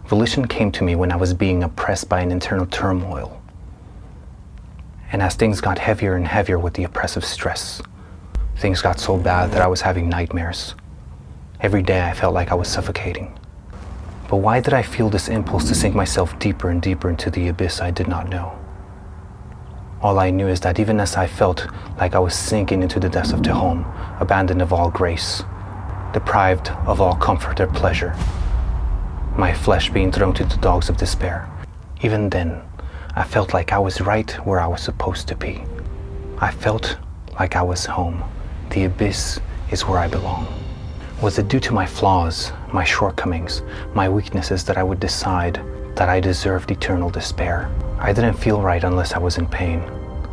Volition came to me when I was being oppressed by an internal turmoil. And as things got heavier and heavier with the oppressive stress, things got so bad that I was having nightmares. Every day I felt like I was suffocating. But why did I feel this impulse to sink myself deeper and deeper into the abyss? I did not know. All I knew is that even as I felt like I was sinking into the depths of Tehom, abandoned of all grace, deprived of all comfort or pleasure, my flesh being thrown to the dogs of despair, even then, I felt like I was right where I was supposed to be. I felt like I was home. The abyss is where I belong. Was it due to my flaws, my shortcomings, my weaknesses that I would decide that I deserved eternal despair? I didn't feel right unless I was in pain.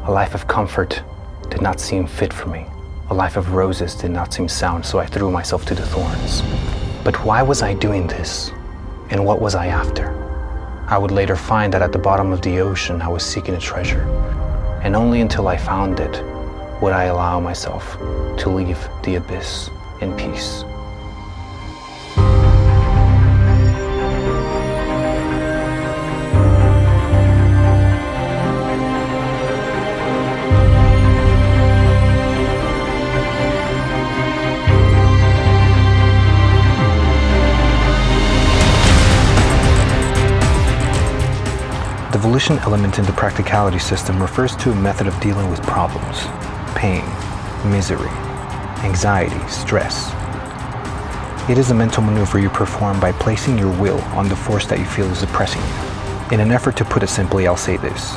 A life of comfort did not seem fit for me. A life of roses did not seem sound, so I threw myself to the thorns. But why was I doing this? And what was I after? I would later find that at the bottom of the ocean I was seeking a treasure. And only until I found it would I allow myself to leave the abyss in peace. The volition element in the practicality system refers to a method of dealing with problems, pain, misery, anxiety, stress. It is a mental maneuver you perform by placing your will on the force that you feel is oppressing you. In an effort to put it simply, I'll say this.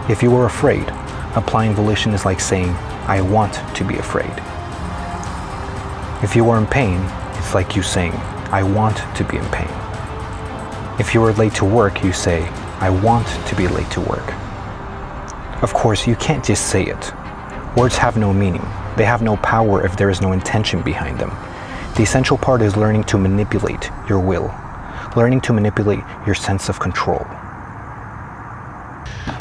If you are afraid, applying volition is like saying, I want to be afraid. If you are in pain, it's like you saying, I want to be in pain. If you are late to work, you say, I want to be late to work. Of course, you can't just say it. Words have no meaning. They have no power if there is no intention behind them. The essential part is learning to manipulate your will, learning to manipulate your sense of control.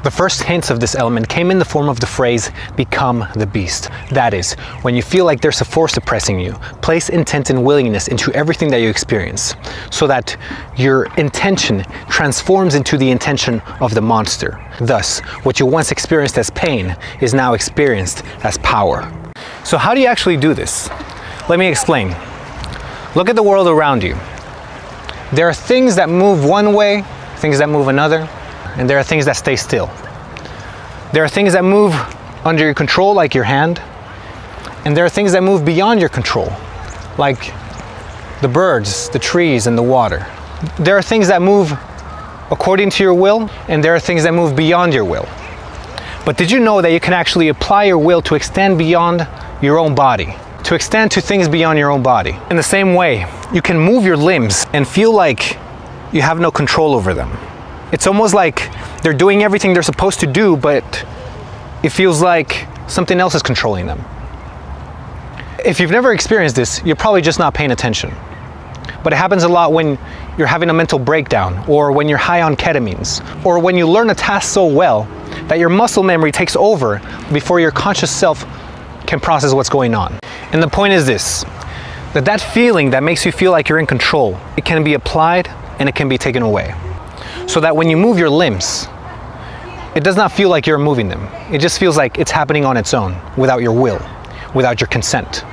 The first hints of this element came in the form of the phrase, become the beast. That is, when you feel like there's a force oppressing you, place intent and willingness into everything that you experience, so that your intention transforms into the intention of the monster. Thus, what you once experienced as pain is now experienced as power. So how do you actually do this? Let me explain. Look at the world around you. There are things that move one way, things that move another, and there are things that stay still. There are things that move under your control, like your hand, and there are things that move beyond your control, like the birds, the trees, and the water. There are things that move according to your will, and there are things that move beyond your will. But did you know that you can actually apply your will to extend beyond your own body, to extend to things beyond your own body? In the same way, you can move your limbs and feel like you have no control over them. It's almost like they're doing everything they're supposed to do, but it feels like something else is controlling them. If you've never experienced this, you're probably just not paying attention. But it happens a lot when you're having a mental breakdown, or when you're high on ketamines, or when you learn a task so well that your muscle memory takes over before your conscious self can process what's going on. And the point is this, that feeling that makes you feel like you're in control, it can be applied and it can be taken away. So that when you move your limbs, it does not feel like you're moving them. It just feels like it's happening on its own, without your will, without your consent.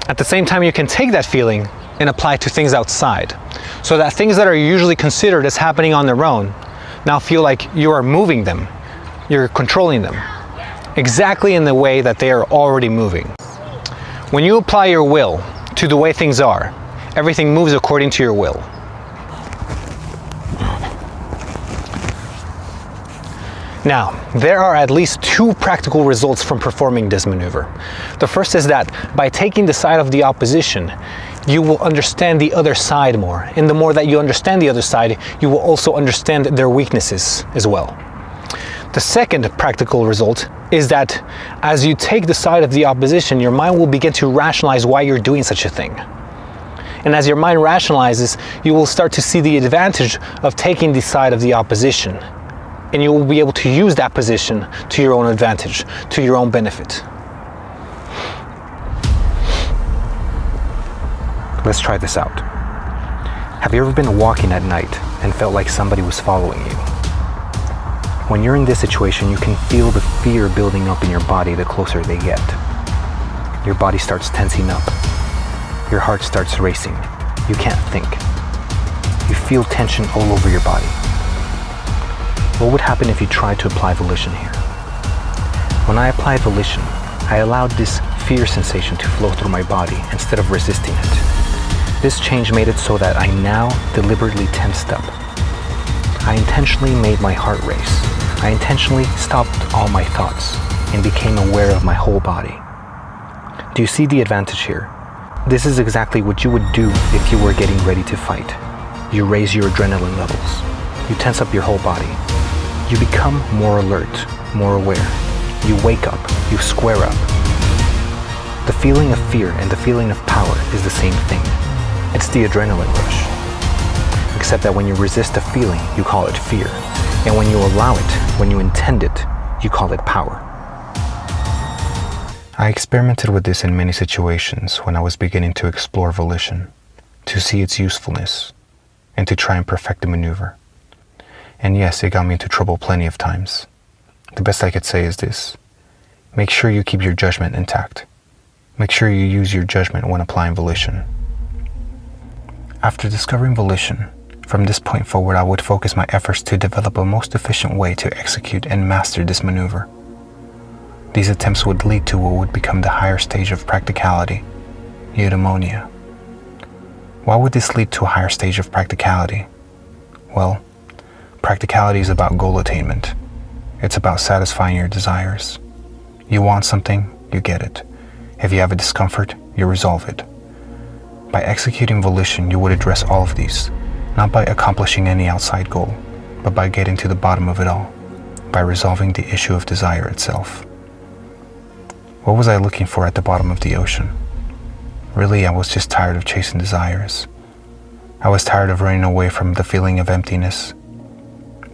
At the same time, you can take that feeling and apply it to things outside, so that things that are usually considered as happening on their own now feel like you are moving them, you're controlling them, exactly in the way that they are already moving. When you apply your will to the way things are, everything moves according to your will. Now, there are at least two practical results from performing this maneuver. The first is that by taking the side of the opposition, you will understand the other side more. And the more that you understand the other side, you will also understand their weaknesses as well. The second practical result is that as you take the side of the opposition, your mind will begin to rationalize why you're doing such a thing. And as your mind rationalizes, you will start to see the advantage of taking the side of the opposition. And you will be able to use that position to your own advantage, to your own benefit. Let's try this out. Have you ever been walking at night and felt like somebody was following you? When you're in this situation, you can feel the fear building up in your body the closer they get. Your body starts tensing up. Your heart starts racing. You can't think. You feel tension all over your body. What would happen if you tried to apply volition here? When I applied volition, I allowed this fear sensation to flow through my body instead of resisting it. This change made it so that I now deliberately tensed up. I intentionally made my heart race. I intentionally stopped all my thoughts and became aware of my whole body. Do you see the advantage here? This is exactly what you would do if you were getting ready to fight. You raise your adrenaline levels. You tense up your whole body. You become more alert, more aware. You wake up, you square up. The feeling of fear and the feeling of power is the same thing. It's the adrenaline rush. Except that when you resist a feeling, you call it fear. And when you allow it, when you intend it, you call it power. I experimented with this in many situations when I was beginning to explore volition, to see its usefulness, and to try and perfect the maneuver. And yes, it got me into trouble plenty of times. The best I could say is this: make sure you keep your judgment intact. Make sure you use your judgment when applying volition. After discovering volition, from this point forward I would focus my efforts to develop a most efficient way to execute and master this maneuver. These attempts would lead to what would become the higher stage of practicality, Eudaemonia. Why would this lead to a higher stage of practicality? Well, practicality is about goal attainment. It's about satisfying your desires. You want something, you get it. If you have a discomfort, you resolve it. By executing volition, you would address all of these, not by accomplishing any outside goal, but by getting to the bottom of it all, by resolving the issue of desire itself. What was I looking for at the bottom of the ocean? Really, I was just tired of chasing desires. I was tired of running away from the feeling of emptiness.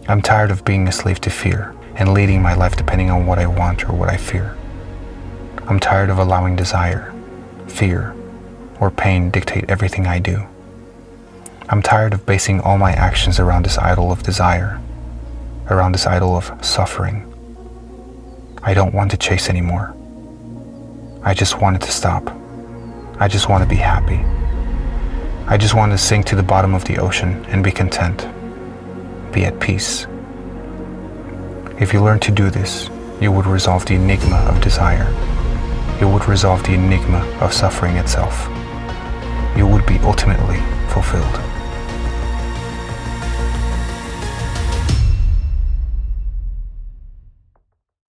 I'm tired of being a slave to fear and leading my life depending on what I want or what I fear. I'm tired of allowing desire, fear, or pain dictate everything I do. I'm tired of basing all my actions around this idol of desire, around this idol of suffering. I don't want to chase anymore. I just wanted to stop. I just want to be happy. I just want to sink to the bottom of the ocean and be content, be at peace. If you learn to do this, you would resolve the enigma of desire. You would resolve the enigma of suffering itself. You would be ultimately fulfilled.